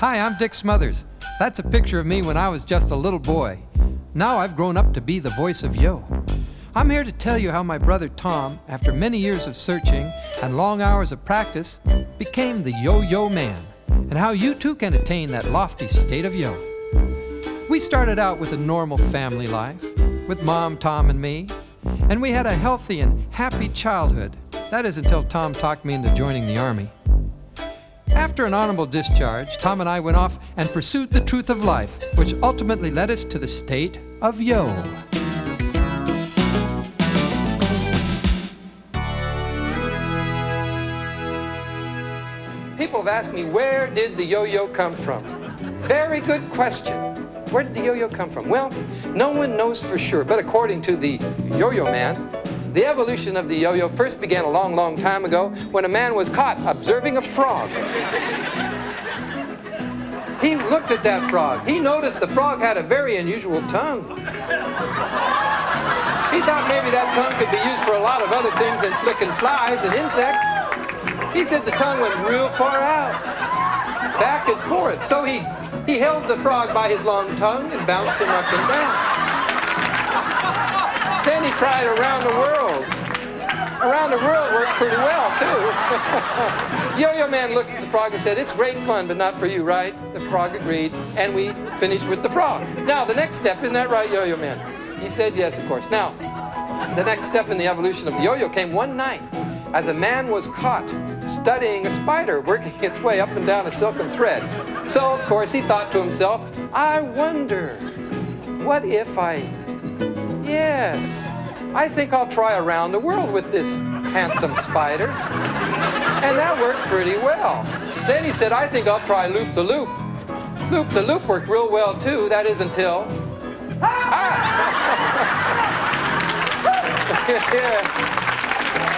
Hi, I'm Dick Smothers. That's a picture of me when I was just a little boy. Now I've grown up to be the voice of yo. I'm here to tell you how my brother Tom, after many years of searching and long hours of practice, became the yo-yo man, and how you too can attain that lofty state of yo. We started out with a normal family life, with Mom, Tom, and me, and we had a healthy and happy childhood. That is until Tom talked me into joining the Army. After an honorable discharge, Tom and I went off and pursued the truth of life, which ultimately led us to the state of yo. People have asked me, where did the yo-yo come from? Very good question. Where did the yo-yo come from? Well, no one knows for sure, but according to the yo-yo man, the evolution of the yo-yo first began a long, long time ago when a man was caught observing a frog. He looked at that frog. He noticed the frog had a very unusual tongue. He thought maybe that tongue could be used for a lot of other things than flicking flies and insects. He said the tongue went real far out, back and forth. So he held the frog by his long tongue and bounced him up and down. Then he tried around the world. Around the world worked pretty well, too. Yo-Yo Man looked at the frog and said, "It's great fun, but not for you, right?" The frog agreed, and we finished with the frog. Now, the next step, isn't that right, Yo-Yo Man? He said, yes, of course. Now, the next step in the evolution of the yo-yo came one night as a man was caught studying a spider working its way up and down a silken thread. So, of course, he thought to himself, I wonder, what if yes, I think I'll try around the world with this handsome spider. And that worked pretty well. Then he said, I think I'll try loop-the-loop. Loop-the-loop worked real well, too. That is until... Yeah.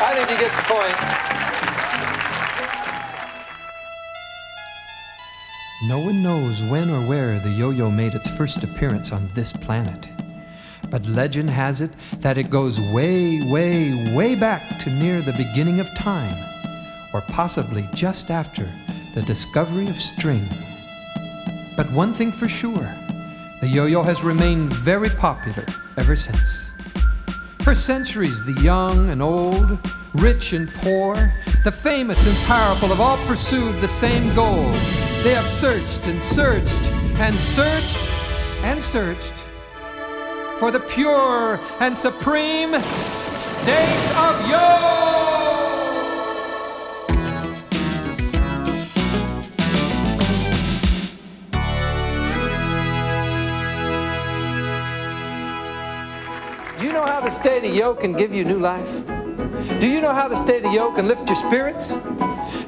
I think you get the point. No one knows when or where the yo-yo made its first appearance on this planet. But legend has it that it goes way, way, way back to near the beginning of time, or possibly just after the discovery of string. But one thing for sure, the yo-yo has remained very popular ever since. For centuries, the young and old, rich and poor, the famous and powerful have all pursued the same goal. They have searched and searched and searched and searched for the pure and supreme state of yo! Do you know how the state of yo can give you new life? Do you know how the state of yo can lift your spirits?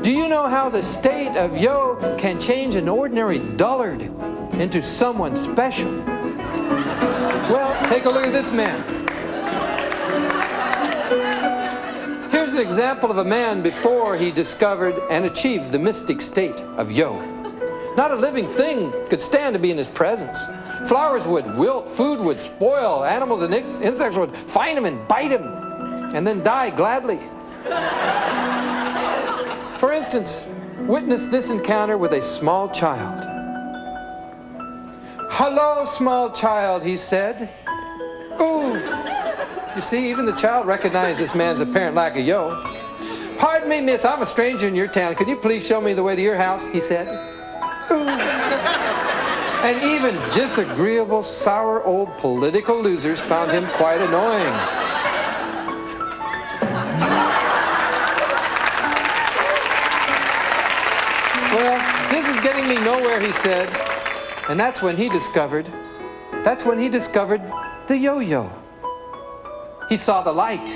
Do you know how the state of yo can change an ordinary dullard into someone special? Well, take a look at this man. Here's an example of a man before he discovered and achieved the mystic state of yo. Not a living thing could stand to be in his presence. Flowers would wilt, food would spoil, animals and insects would find him and bite him, and then die gladly. For instance, witness this encounter with a small child. "Hello, small child," he said. "Ooh." You see, even the child recognized this man's apparent lack of yo. "Pardon me, miss, I'm a stranger in your town. Can you please show me the way to your house?" he said. Ooh. And even disagreeable, sour old political losers found him quite annoying. Well, this is getting me nowhere, he said. And that's when he discovered the yo-yo. He saw the light.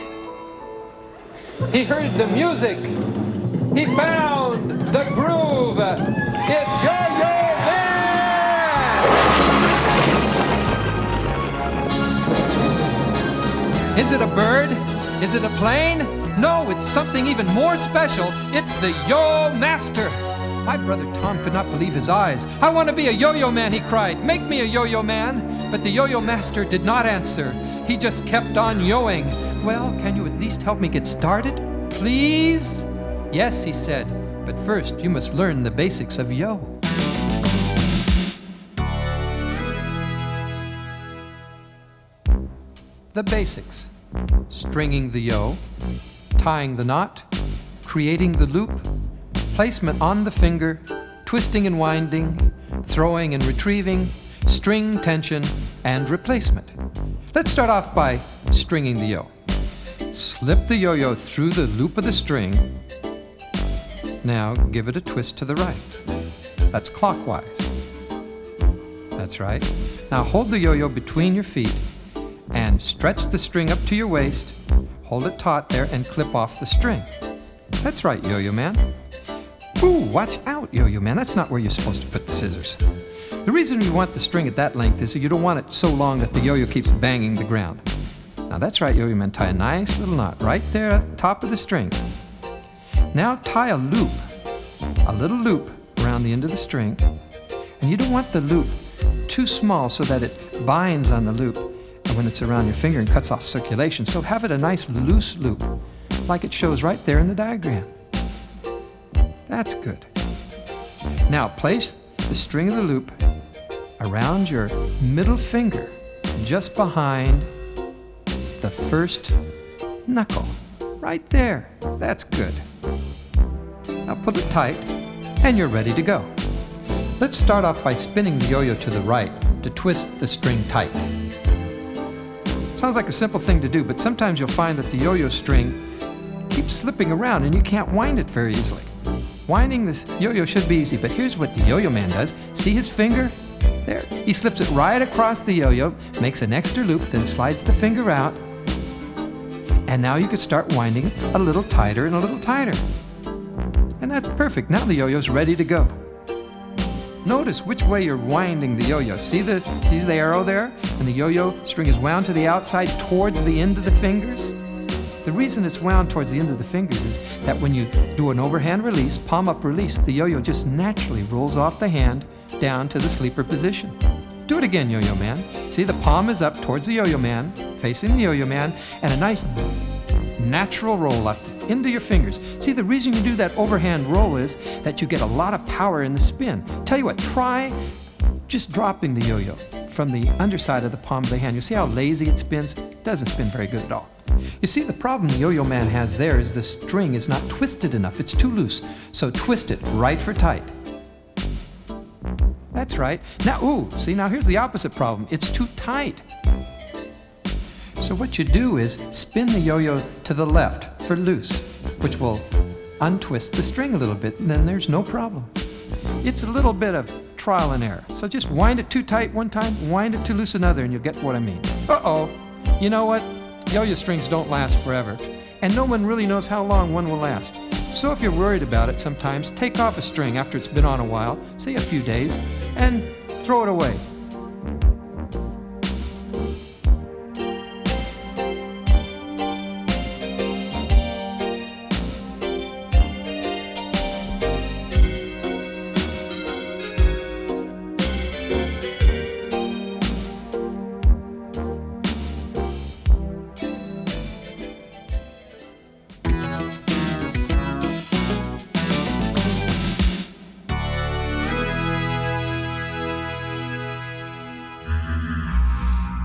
He heard the music. He found the groove. It's Yo-Yo Man! Is it a bird? Is it a plane? No, it's something even more special. It's the Yo Master. My brother Tom could not believe his eyes. "I want to be a yo-yo man," he cried. "Make me a yo-yo man." But the yo-yo master did not answer. He just kept on yoing. "Well, can you at least help me get started? Please?" "Yes," he said, "but first you must learn the basics of yo." the basics: stringing the yo, tying the knot, creating the loop, placement on the finger, twisting and winding, throwing and retrieving, string tension, and replacement. Let's start off by stringing the yo. Slip the yo-yo through the loop of the string. Now give it a twist to the right. That's clockwise. That's right. Now hold the yo-yo between your feet and stretch the string up to your waist. Hold it taut there and clip off the string. That's right, yo-yo man. Ooh, watch out, yo-yo man. That's not where you're supposed to put the scissors. The reason you want the string at that length is that you don't want it so long that the yo-yo keeps banging the ground. Now that's right, yo-yo man. Tie a nice little knot right there at the top of the string. Now tie a little loop around the end of the string. And you don't want the loop too small so that it binds on the loop and when it's around your finger and cuts off circulation. So have it a nice loose loop, like it shows right there in the diagram. That's good. Now place the string of the loop around your middle finger, just behind the first knuckle. Right there. That's good. Now pull it tight, and you're ready to go. Let's start off by spinning the yo-yo to the right to twist the string tight. Sounds like a simple thing to do, but sometimes you'll find that the yo-yo string keeps slipping around and you can't wind it very easily. Winding this yo-yo should be easy, but here's what the yo-yo man does. See his finger? There. He slips it right across the yo-yo, makes an extra loop, then slides the finger out. And now you can start winding a little tighter and a little tighter. And that's perfect. Now the yo-yo's ready to go. Notice which way you're winding the yo-yo. See the arrow there? And the yo-yo string is wound to the outside towards the end of the fingers. The reason it's wound towards the end of the fingers is that when you do an overhand release, palm up release, the yo-yo just naturally rolls off the hand down to the sleeper position. Do it again, yo-yo man. See, the palm is up towards the yo-yo man, facing the yo-yo man, and a nice natural roll up into your fingers. See, the reason you do that overhand roll is that you get a lot of power in the spin. Tell you what, try just dropping the yo-yo from the underside of the palm of the hand. You see how lazy it spins? It doesn't spin very good at all. You see, the problem the yo-yo man has there is the string is not twisted enough. It's too loose. So twist it right for tight. That's right. Now, see, now here's the opposite problem. It's too tight. So what you do is spin the yo-yo to the left for loose, which will untwist the string a little bit, and then there's no problem. It's a little bit of trial and error. So just wind it too tight one time, wind it too loose another, and you'll get what I mean. Uh-oh. You know what? Yo-yo strings don't last forever, and no one really knows how long one will last. So if you're worried about it sometimes, take off a string after it's been on a while, say a few days, and throw it away.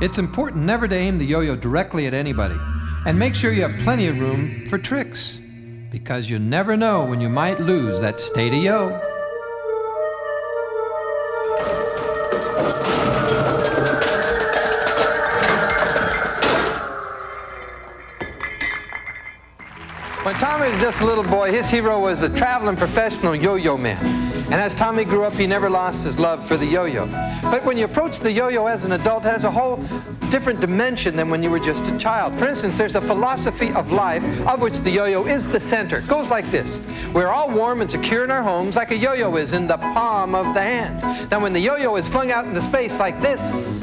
It's important never to aim the yo-yo directly at anybody, and make sure you have plenty of room for tricks, because you never know when you might lose that state of yo. When Tommy was just a little boy, his hero was the traveling professional yo-yo man. And as Tommy grew up, he never lost his love for the yo-yo. But when you approach the yo-yo as an adult, it has a whole different dimension than when you were just a child. For instance, there's a philosophy of life of which the yo-yo is the center. It goes like this. We're all warm and secure in our homes like a yo-yo is in the palm of the hand. Now, when the yo-yo is flung out into space like this,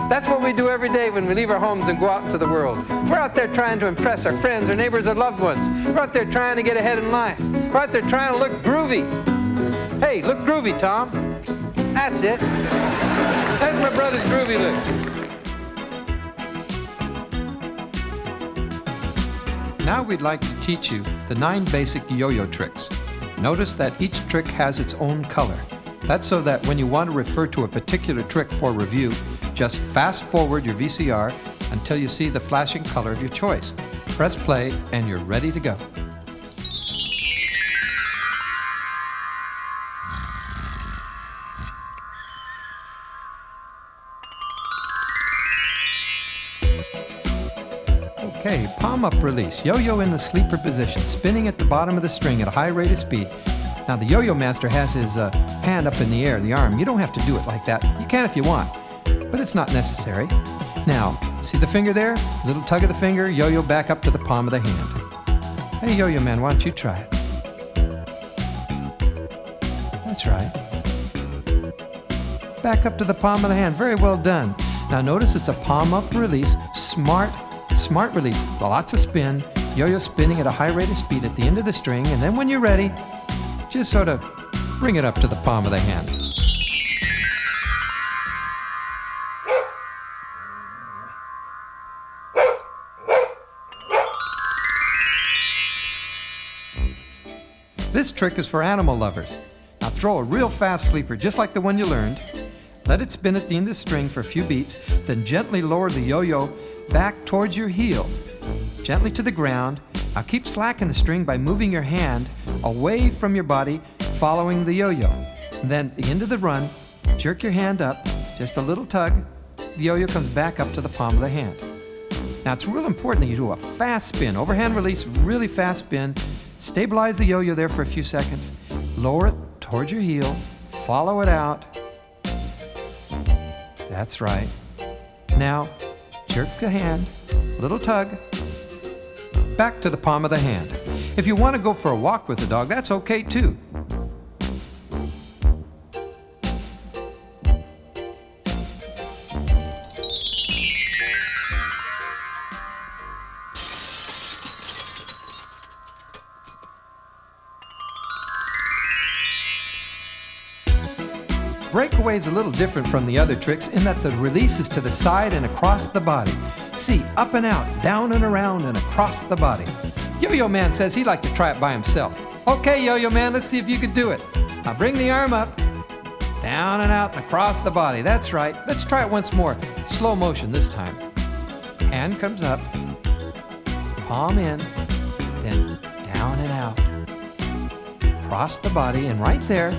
that's what we do every day when we leave our homes and go out into the world. We're out there trying to impress our friends, our neighbors, our loved ones. We're out there trying to get ahead in life. We're out there trying to look groovy. Hey, look groovy, Tom. That's it. That's my brother's groovy look. Now we'd like to teach you the 9 basic yo-yo tricks. Notice that each trick has its own color. That's so that when you want to refer to a particular trick for review, just fast forward your VCR until you see the flashing color of your choice. Press play and you're ready to go. Okay, palm up release. Yo-yo in the sleeper position, spinning at the bottom of the string at a high rate of speed. Now the yo-yo master has his hand up in the air, the arm. You don't have to do it like that. You can if you want, but it's not necessary. Now, see the finger there? Little tug of the finger, yo-yo back up to the palm of the hand. Hey yo-yo man, why don't you try it? That's right. Back up to the palm of the hand. Very well done. Now notice it's a palm up release, smart release. Lots of spin, yo-yo spinning at a high rate of speed at the end of the string, and then when you're ready, just sort of bring it up to the palm of the hand. This trick is for animal lovers. Now throw a real fast sleeper, just like the one you learned. Let it spin at the end of the string for a few beats, then gently lower the yo-yo back towards your heel, gently to the ground. Now keep slacking the string by moving your hand away from your body, following the yo-yo. And then at the end of the run, jerk your hand up, just a little tug, the yo-yo comes back up to the palm of the hand. Now it's real important that you do a fast spin, overhand release, really fast spin, stabilize the yo-yo there for a few seconds, lower it towards your heel, follow it out. That's right. Now, jerk the hand, little tug, back to the palm of the hand. If you want to go for a walk with the dog, that's okay too. Breakaway is a little different from the other tricks in that the release is to the side and across the body. See, up and out, down and around and across the body. Yo-Yo Man says he'd like to try it by himself. Okay, Yo-Yo Man, let's see if you can do it. Now bring the arm up, down and out and across the body. That's right. Let's try it once more. Slow motion this time. Hand comes up, palm in, then down and out. Across the body, and right there,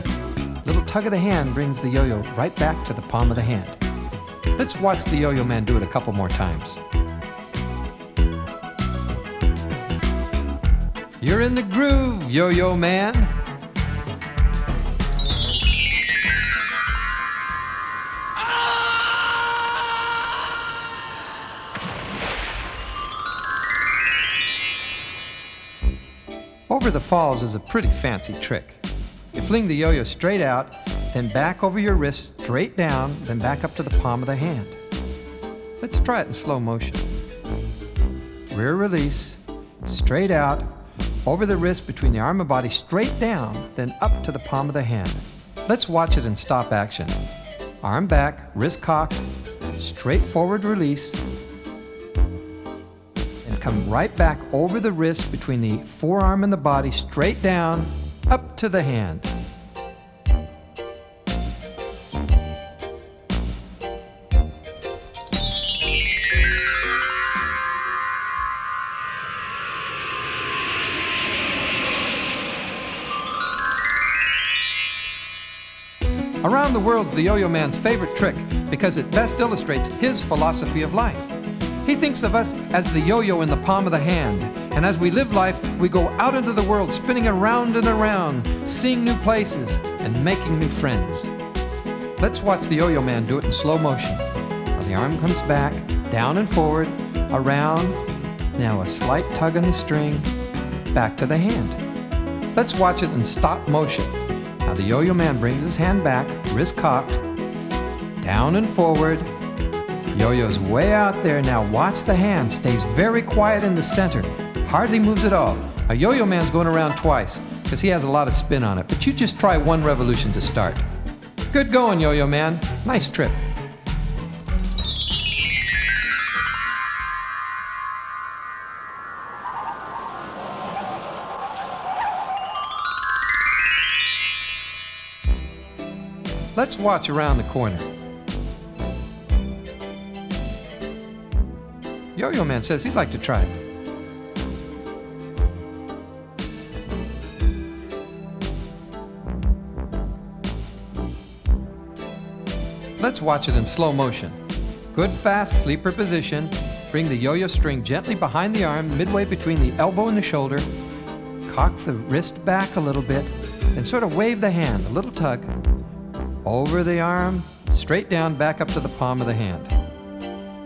little tug of the hand brings the yo-yo right back to the palm of the hand. Let's watch the Yo-Yo Man do it a couple more times. You're in the groove, Yo-Yo Man. Over the falls is a pretty fancy trick. You fling the yo-yo straight out, then back over your wrist, straight down, then back up to the palm of the hand. Let's try it in slow motion. Rear release, straight out, over the wrist between the arm and body, straight down, then up to the palm of the hand. Let's watch it in stop action. Arm back, wrist cocked, straight forward release, and come right back over the wrist between the forearm and the body, straight down, up to the hand. Around the World's the Yo-Yo Man's favorite trick because it best illustrates his philosophy of life. He thinks of us as the yo-yo in the palm of the hand, and as we live life, we go out into the world spinning around and around, seeing new places and making new friends. Let's watch the Yo-Yo Man do it in slow motion. Now the arm comes back, down and forward, around, now a slight tug on the string, back to the hand. Let's watch it in stop motion. Now the Yo-Yo Man brings his hand back, wrist cocked, down and forward. Yo-yo's way out there. Now watch the hand, stays very quiet in the center, hardly moves at all. A Yo-Yo Man's going around twice because he has a lot of spin on it, but you just try one revolution to start. Good going, Yo-Yo Man. Nice trip. Let's watch around the corner. Yo-Yo Man says he'd like to try it. Let's watch it in slow motion. Good fast sleeper position. Bring the yo-yo string gently behind the arm, midway between the elbow and the shoulder. Cock the wrist back a little bit, and sort of wave the hand, a little tug. Over the arm, straight down, back up to the palm of the hand.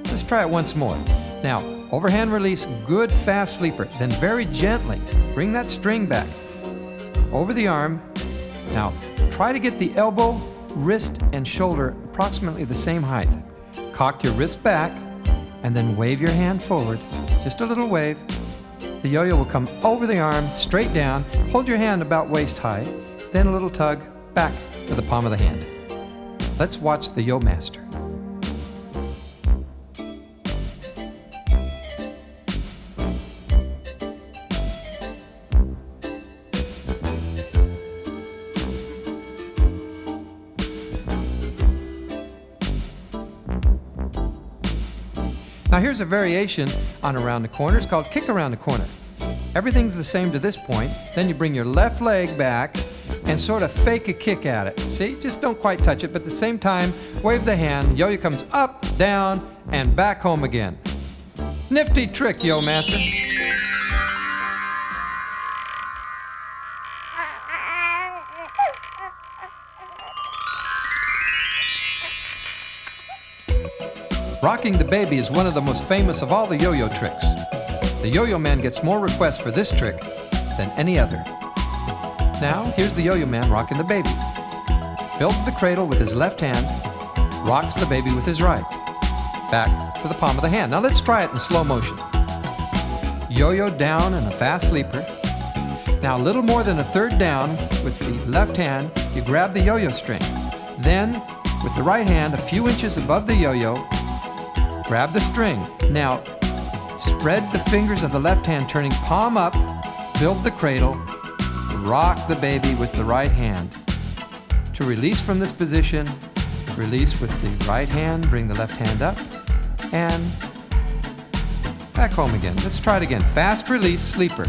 Let's try it once more. Now, overhand release, good fast sleeper. Then very gently, bring that string back. Over the arm. Now, try to get the elbow, wrist, and shoulder approximately the same height. Cock your wrist back, and then wave your hand forward. Just a little wave. The yo-yo will come over the arm, straight down. Hold your hand about waist high, then a little tug back to the palm of the hand. Let's watch the Yo Master. Now here's a variation on around the corner. It's called kick around the corner. Everything's the same to this point. Then you bring your left leg back and sort of fake a kick at it. See, just don't quite touch it, but at the same time, wave the hand. Yo-yo comes up, down, and back home again. Nifty trick, Yo Master. Rocking the baby is one of the most famous of all the yo-yo tricks. The Yo-Yo Man gets more requests for this trick than any other. Now, here's the Yo-Yo Man rocking the baby. Builds the cradle with his left hand, rocks the baby with his right. Back to the palm of the hand. Now let's try it in slow motion. Yo-yo down in a fast sleeper. Now a little more than a third down with the left hand, you grab the yo-yo string. Then, with the right hand, a few inches above the yo-yo, grab the string. Now, spread the fingers of the left hand, turning palm up, build the cradle, rock the baby with the right hand. To release from this position, release with the right hand, bring the left hand up, and back home again. Let's try it again. Fast release, sleeper.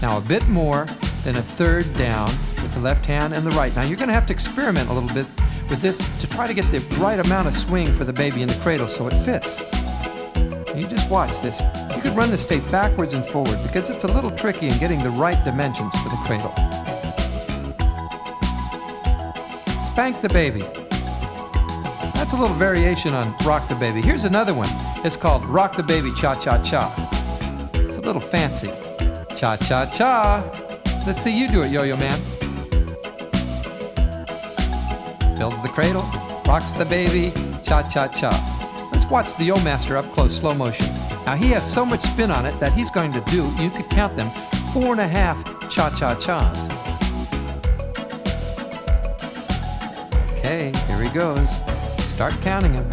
Now a bit more than a third down with the left hand and the right. Now you're going to have to experiment a little bit with this to try to get the right amount of swing for the baby in the cradle so it fits. You just watch this. You could run this tape backwards and forward because it's a little tricky in getting the right dimensions for the cradle. Spank the baby. That's a little variation on rock the baby. Here's another one. It's called rock the baby cha-cha-cha. It's a little fancy. Cha-cha-cha. Let's see you do it, Yo-Yo Man. Builds the cradle, rocks the baby, cha-cha-cha. Let's watch the Yo Master up close, slow motion. Now he has so much spin on it that he's going to do, you could count them, 4.5 cha-cha-chas. Okay, here he goes. Start counting him.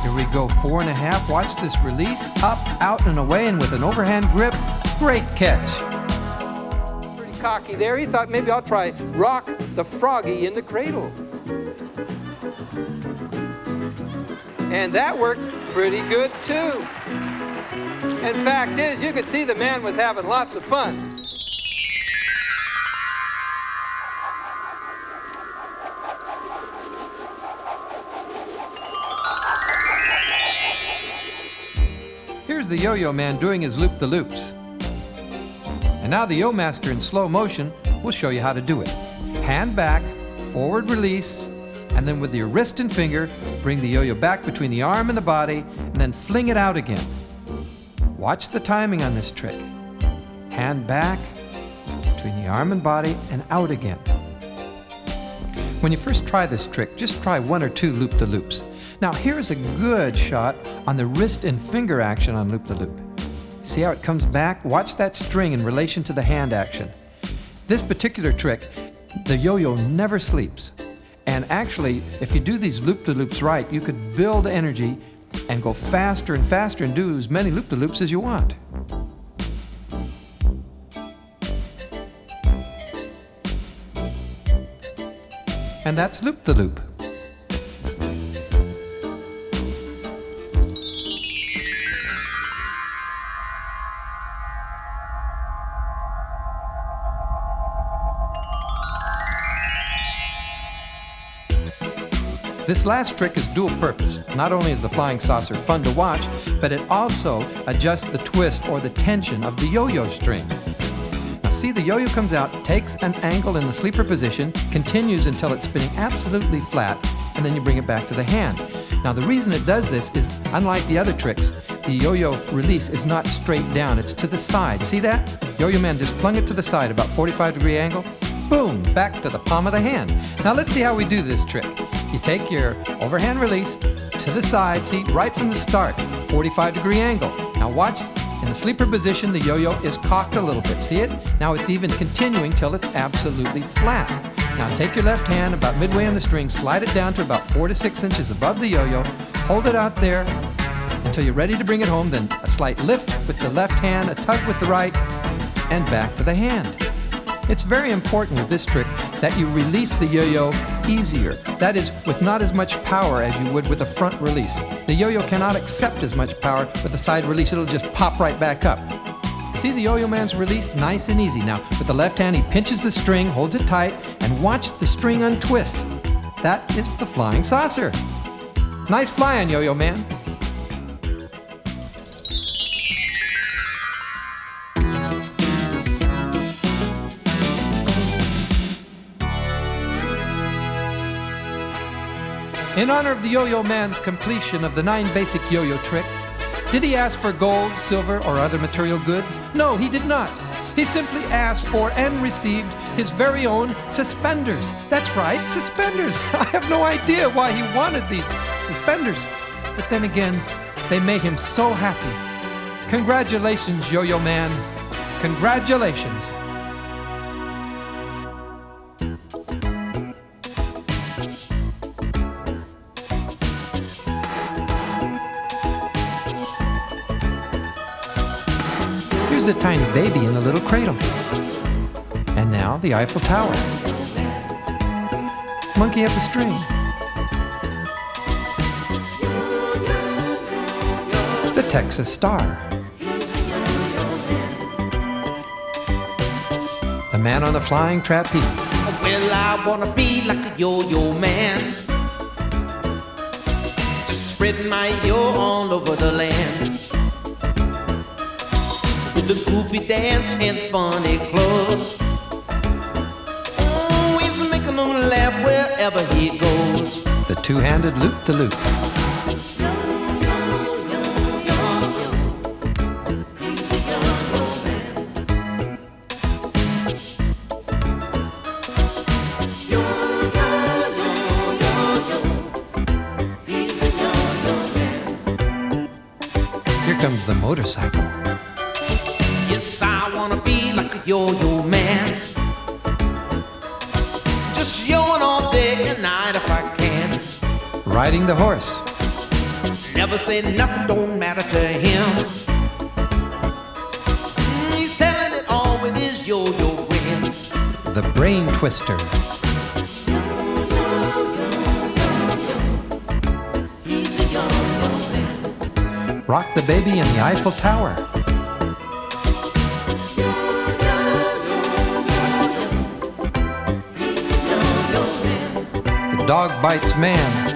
Here we go, 4.5. Watch this release. Up, out, and away, and with an overhand grip. Great catch. Pretty cocky there. He thought maybe I'll try rock the froggy in the cradle. And that worked pretty good too. And fact is, you could see the man was having lots of fun. Here's the Yo-Yo Man doing his loop-the-loops. And now the Yo Master in slow motion will show you how to do it. Hand back, forward release, and then with your wrist and finger, bring the yo-yo back between the arm and the body, and then fling it out again. Watch the timing on this trick. Hand back, between the arm and body, and out again. When you first try this trick, just try 1 or 2 loop-the-loops. Now here's a good shot on the wrist and finger action on loop-the-loop. See how it comes back? Watch that string in relation to the hand action. This particular trick, the yo-yo never sleeps. And actually, if you do these loop-the-loops right, you could build energy and go faster and faster and do as many loop-the-loops as you want. and that's loop-the-loop. This last trick is dual purpose. Not only is the flying saucer fun to watch, but it also adjusts the twist or the tension of the yo-yo string. Now see, the yo-yo comes out, takes an angle in the sleeper position, continues until it's spinning absolutely flat, and then you bring it back to the hand. Now the reason it does this is, unlike the other tricks, the yo-yo release is not straight down, it's to the side. See that? Yo-yo man just flung it to the side, about 45-degree angle. Boom, back to the palm of the hand. Now let's see how we do this trick. You take your overhand release to the side, see, right from the start, 45-degree angle. Now watch, in the sleeper position, the yo-yo is cocked a little bit. See it? Now it's even continuing till it's absolutely flat. Now take your left hand about midway on the string, slide it down to about 4 to 6 inches above the yo-yo, hold it out there until you're ready to bring it home, then a slight lift with the left hand, a tug with the right, and back to the hand. It's very important with this trick that you release the yo-yo easier. That is, with not as much power as you would with a front release. The yo-yo cannot accept as much power with a side release. It'll just pop right back up. See the yo-yo man's release? Nice and easy. Now, with the left hand, he pinches the string, holds it tight, and watch the string untwist. That is the flying saucer. Nice flying, yo-yo man. In honor of the yo-yo man's completion of the 9 basic yo-yo tricks, did he ask for gold, silver, or other material goods? No, he did not. He simply asked for and received his very own suspenders. That's right, suspenders. I have no idea why he wanted these suspenders. But then again, they made him so happy. Congratulations, yo-yo man. Congratulations. Here's a tiny baby in a little cradle. And now the Eiffel Tower. Monkey up a string. The Texas Star. The man on the flying trapeze. Well, I wanna be like a yo-yo man, just spreading my yo all over the land. The goofy dance and funny clothes, always making them laugh wherever he goes. The two-handed loop-the-loop. Here comes the motorcycle. Yes, I wanna be like a yo-yo man, just yoing all day and night if I can. Riding the horse. Never say nothing, don't matter to him. He's telling it all with his yo-yo grin. The brain twister. Rock the baby in the Eiffel Tower. The dog bites man.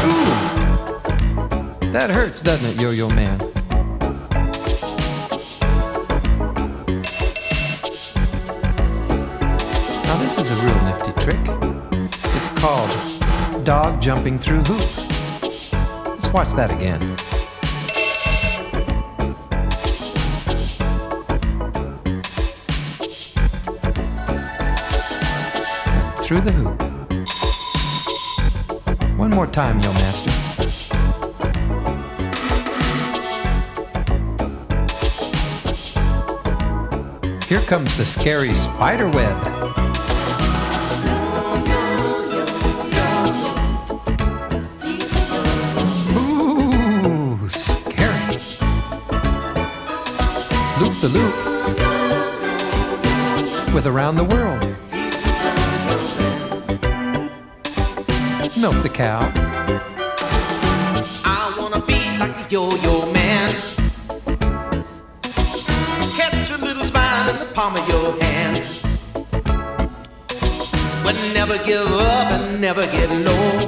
Ooh, that hurts, doesn't it, yo-yo man? Now this is a real nifty trick. It's called dog jumping through hoop. Let's watch that again. Through the hoop. One more time, yo master. Here comes the scary spider web. Ooh, scary. Loop the loop with Around the World. milk the cow. I wanna be like a yo-yo man. Catch a little smile in the palm of your hand. But never give up and never get low.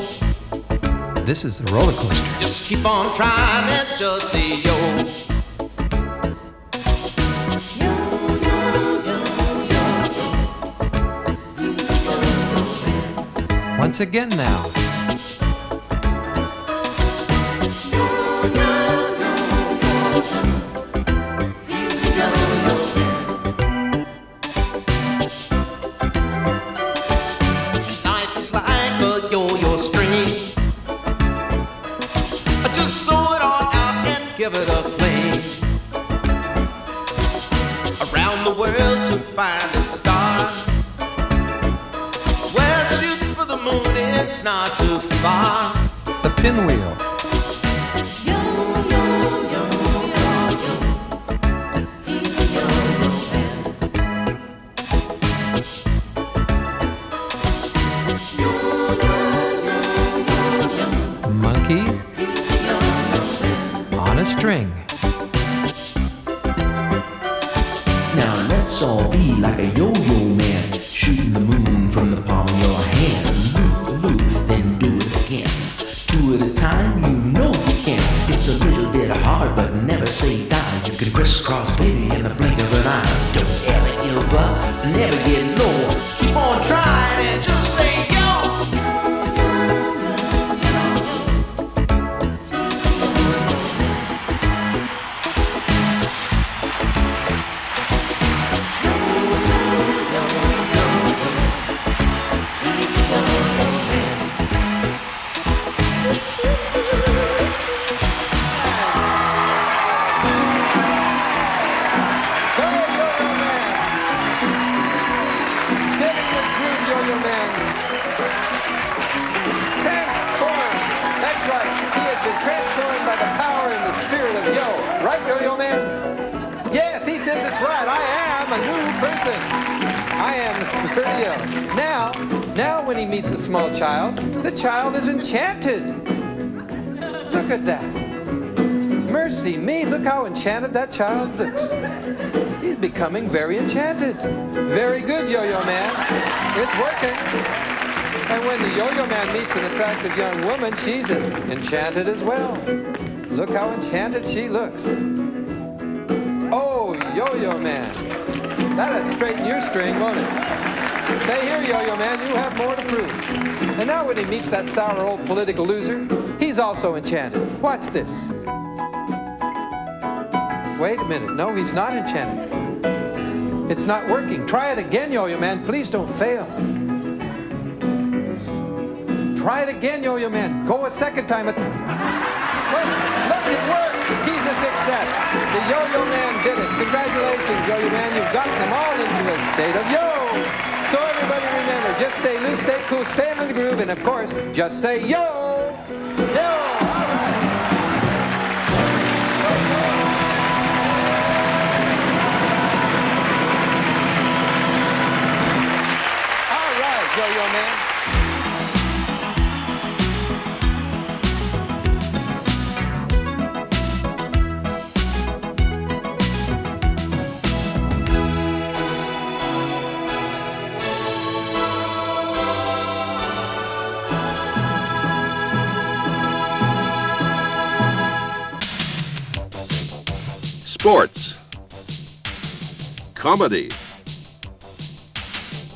This is the roller coaster. Just keep on trying and just say yo. Once again now. Life is like a yo-yo string. Just throw it all out and give it a fling. Around the world to find a star. Well, shooting for the moon, it's not too far. The pinwheel. Yo, yo, yo, yo, yo. He's a yo-yo man. Yo, yo, yo, yo, yo. Monkey on a string. Now let's all be like a yo-yo man, shooting the moon from the palm of your hand. Loop, loop, then do it again. Two at a time, you know you can. It's a little bit hard, but never say die. You can crisscross, baby, in the blink of an eye. Don't ever give up, never get low. Keep on trying and just say yo. Now when he meets a small child, the child is enchanted. Look at that. Mercy me, look how enchanted that child looks. He's becoming very enchanted. Very good, Yo-Yo Man. It's working. And when the Yo-Yo Man meets an attractive young woman, she's as enchanted as well. Look how enchanted she looks. Oh, Yo-Yo Man. That'll straighten your string, won't it? Stay here, Yo-Yo Man, you have more to prove. And now when he meets that sour old political loser, he's also enchanted. Watch this. Wait a minute, no, he's not enchanted. It's not working. Try it again, Yo-Yo Man, please don't fail. Try it again, Yo-Yo Man. Go a second time. Wait, look, it worked. He's a success. The Yo-Yo Man did it. Congratulations, Yo-Yo Man, you've gotten them all into a state of yo. So everybody remember, just stay loose, stay cool, stay on the groove, and of course, just say yo! Yo! All right, Yo-Yo Man. Sports, comedy,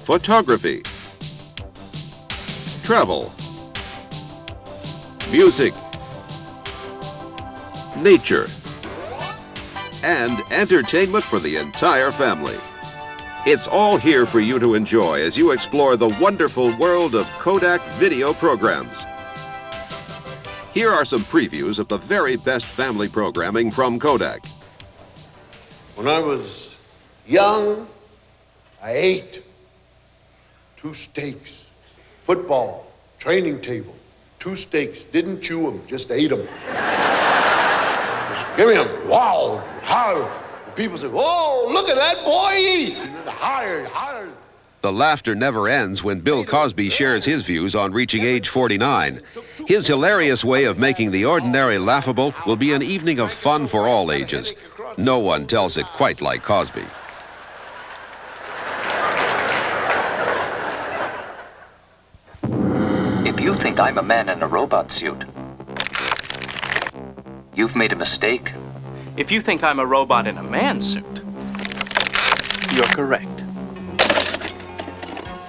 photography, travel, music, nature, and entertainment for the entire family. It's all here for you to enjoy as you explore the wonderful world of Kodak video programs. Here are some previews of the very best family programming from Kodak. When I was young, I ate 2 steaks, football, training table, 2 steaks, didn't chew them, just ate them. Just give me them, wow, hard. People say, whoa, look at that boy eat. Hard. The laughter never ends when Bill Cosby shares his views on reaching age 49. His hilarious way of making the ordinary laughable will be an evening of fun for all ages. No one tells it quite like Cosby. If you think I'm a man in a robot suit, you've made a mistake. If you think I'm a robot in a man suit, you're correct.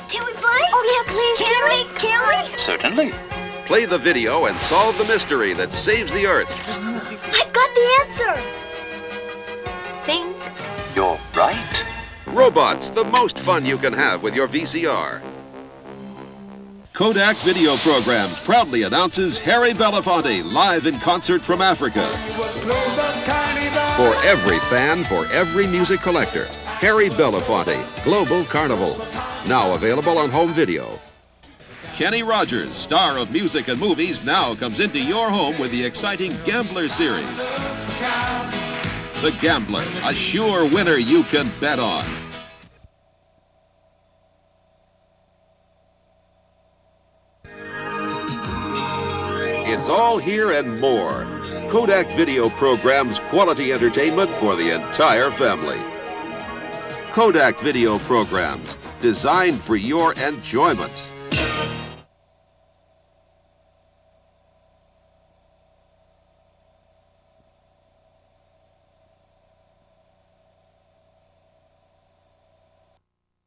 Can we play? Oh, yeah, please. Can we? Certainly. Play the video and solve the mystery that saves the Earth. I've got the answer. Think. You're right. Robots, the most fun you can have with your VCR. Kodak Video Programs proudly announces Harry Belafonte live in concert from Africa. For every fan, for every music collector, Harry Belafonte, Global Carnival. Now available on home video. Kenny Rogers, star of music and movies, now comes into your home with the exciting Gambler series. The Gambler, a sure winner you can bet on. It's all here and more. Kodak Video Programs quality entertainment for the entire family. Kodak Video Programs, designed for your enjoyment.